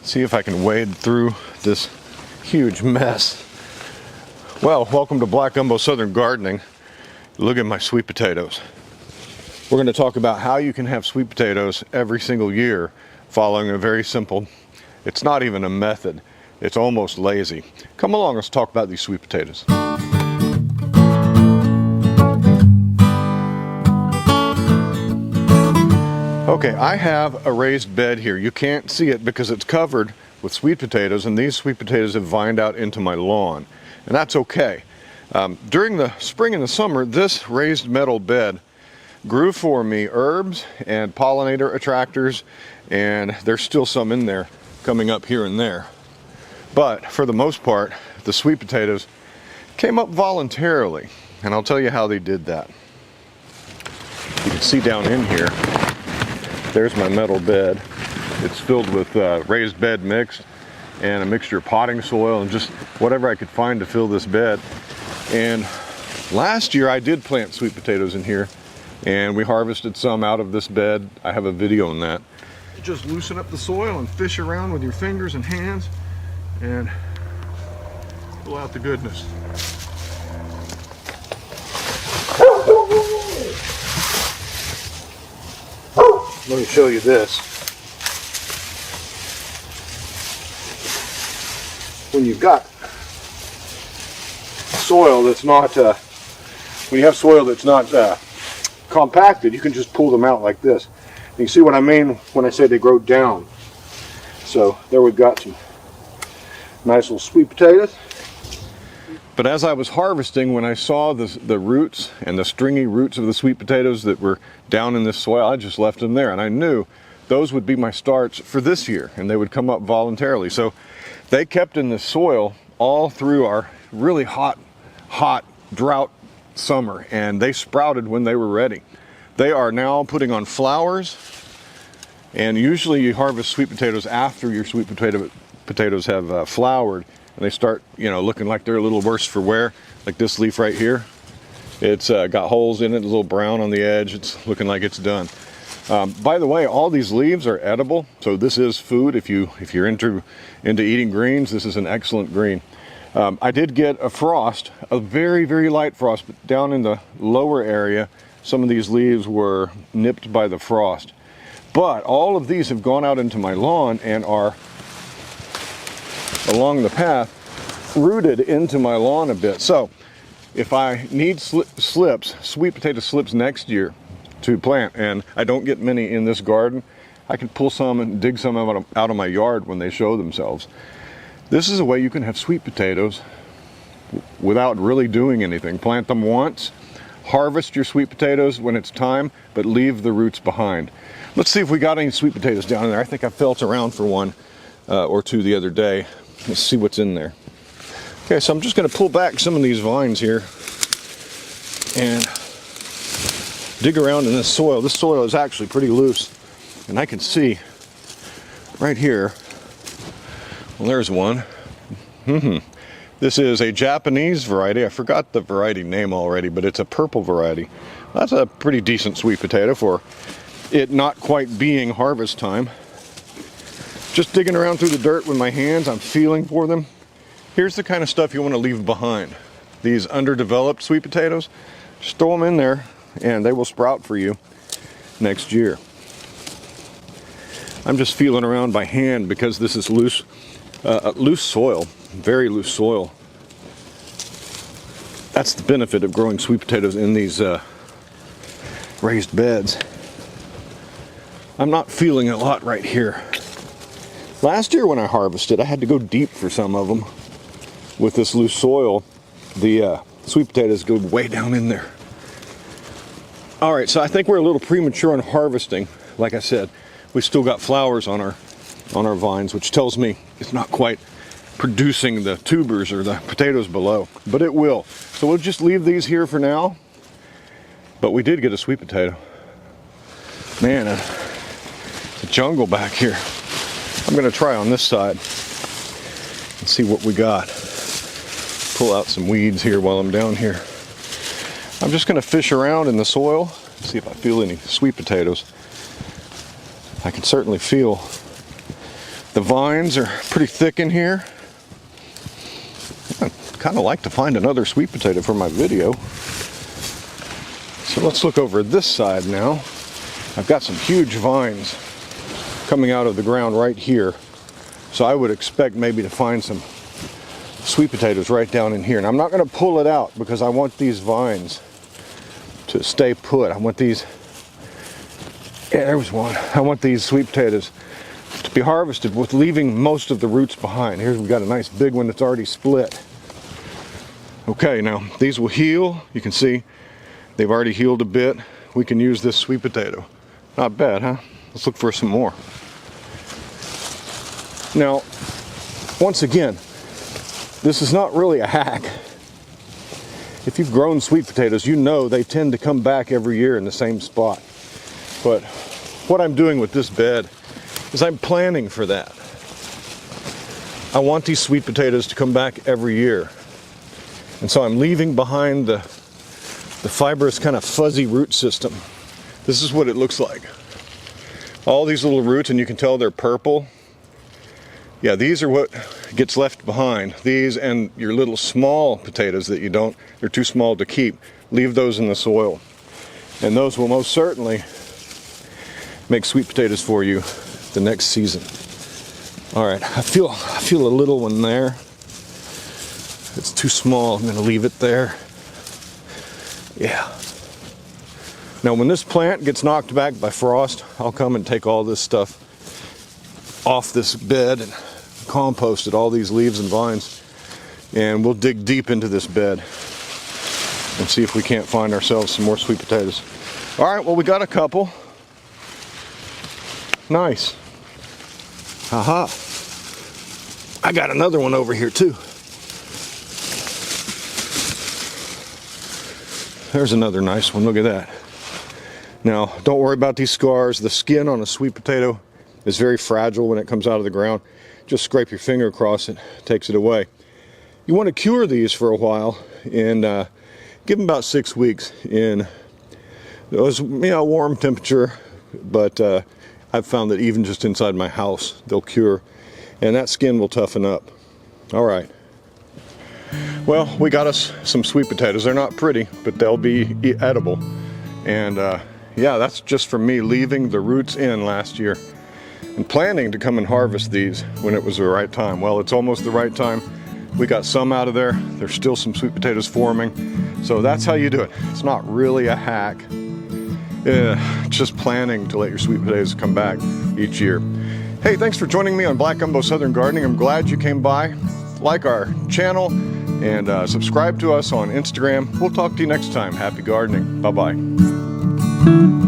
See if I can wade through this huge mess. Well, welcome to Black Gumbo Southern Gardening. Look at my sweet potatoes. We're going to talk about how you can have sweet potatoes every single year following a very simple, it's not even a method, it's almost lazy. Come along, let's talk about these sweet potatoes. Okay, I have a raised bed here. You can't see it because it's covered with sweet potatoes, and these sweet potatoes have vined out into my lawn, and that's okay. During the spring and the summer, this raised metal bed grew for me herbs and pollinator attractors, and there's still some in there coming up here and there. But for the most part, the sweet potatoes came up voluntarily, and I'll tell you how they did that. You can see down in here, there's my metal bed. It's filled with raised bed mix and a mixture of potting soil and just whatever I could find to fill this bed. And last year I did plant sweet potatoes in here, and we harvested some out of this bed. I have a video on that. Just loosen up the soil and fish around with your fingers and hands and pull out the goodness. Let me show you this. When you've got soil that's not, when you have soil that's not compacted, you can just pull them out like this. You can see what I mean when I say they grow down. So there we've got some nice little sweet potatoes. But as I was harvesting, when I saw the roots and the stringy roots of the sweet potatoes that were down in this soil, I just left them there, and I knew those would be my starts for this year, and they would come up voluntarily. So they kept in the soil all through our really hot drought summer, and they sprouted when they were ready. They are now putting on flowers, and usually you harvest sweet potatoes after your sweet potatoes have flowered, and they start, looking like they're a little worse for wear, like this leaf right here. It's got holes in it, a little brown on the edge. It's looking like it's done. By the way, all these leaves are edible, so this is food. If you're into eating greens, this is an excellent green. I did get a frost, a very, very light frost, but down in the lower area, some of these leaves were nipped by the frost. But all of these have gone out into my lawn and are along the path, rooted into my lawn a bit. So if I need slips, sweet potato slips next year to plant, and I don't get many in this garden, I can pull some and dig some out of my yard when they show themselves. This is a way you can have sweet potatoes without really doing anything. Plant them once, harvest your sweet potatoes when it's time, but leave the roots behind. Let's see if we got any sweet potatoes down in there. I think I felt around for one or two the other day. Let's see what's in there. Okay, so I'm just going to pull back some of these vines here and dig around in this soil. This soil is actually pretty loose, and I can see right here, well, there's one. This is a Japanese variety. I forgot the variety name already, but it's a purple variety. That's a pretty decent sweet potato for it not quite being harvest time. Just digging around through the dirt with my hands, I'm feeling for them. Here's the kind of stuff you want to leave behind. These underdeveloped sweet potatoes, just throw them in there and they will sprout for you next year. I'm just feeling around by hand because this is loose soil, very loose soil. That's the benefit of growing sweet potatoes in these raised beds. I'm not feeling a lot right here. Last year when I harvested, I had to go deep for some of them. With this loose soil, the sweet potatoes go way down in there. All right, so I think we're a little premature on harvesting. Like I said, we still got flowers on our vines, which tells me it's not quite producing the tubers or the potatoes below, but it will. So we'll just leave these here for now. But we did get a sweet potato. Man, a jungle back here. I'm going to try on this side and see what we got. Pull out some weeds here while I'm down here. I'm just going to fish around in the soil and see if I feel any sweet potatoes. I can certainly feel The vines are pretty thick in here. I'd kind of like to find another sweet potato for my video. So let's look over this side now. I've got some huge vines coming out of the ground right here. So I would expect maybe to find some sweet potatoes right down in here. And I'm not going to pull it out because I want these vines to stay put. I want these, yeah, there was one. I want these sweet potatoes to be harvested with leaving most of the roots behind. Here's, we've got a nice big one that's already split. Okay, now these will heal. You can see they've already healed a bit. We can use this sweet potato. Not bad, huh? Let's look for some more. Now, once again, this is not really a hack. If you've grown sweet potatoes, you know they tend to come back every year in the same spot. But what I'm doing with this bed is I'm planning for that. I want these sweet potatoes to come back every year. And so I'm leaving behind the fibrous kind of fuzzy root system. This is what it looks like. All these little roots, and you can tell they're purple. Yeah, these are what gets left behind. These and your little small potatoes that you don't, they're too small to keep. Leave those in the soil. And those will most certainly make sweet potatoes for you the next season. All right, I feel a little one there. It's too small, I'm gonna leave it there. Yeah. Now when this plant gets knocked back by frost, I'll come and take all this stuff off this bed and compost it, all these leaves and vines, and we'll dig deep into this bed and see if we can't find ourselves some more sweet potatoes. All right, well, we got a couple. Nice. Aha. I got another one over here too. There's another nice one, look at that. Now, don't worry about these scars. The skin on a sweet potato is very fragile when it comes out of the ground. Just scrape your finger across it, takes it away. You want to cure these for a while and give them about 6 weeks in those, warm temperature, but I've found that even just inside my house, they'll cure and that skin will toughen up. All right. Well, we got us some sweet potatoes. They're not pretty, but they'll be edible. And yeah, that's just from me leaving the roots in last year and planning to come and harvest these when it was the right time. Well, it's almost the right time. We got some out of there. There's still some sweet potatoes forming. So that's how you do it. It's not really a hack. Just planning to let your sweet potatoes come back each year. Hey, thanks for joining me on Black Gumbo Southern Gardening. I'm glad you came by. Like our channel and subscribe to us on Instagram. We'll talk to you next time. Happy gardening. Bye-bye.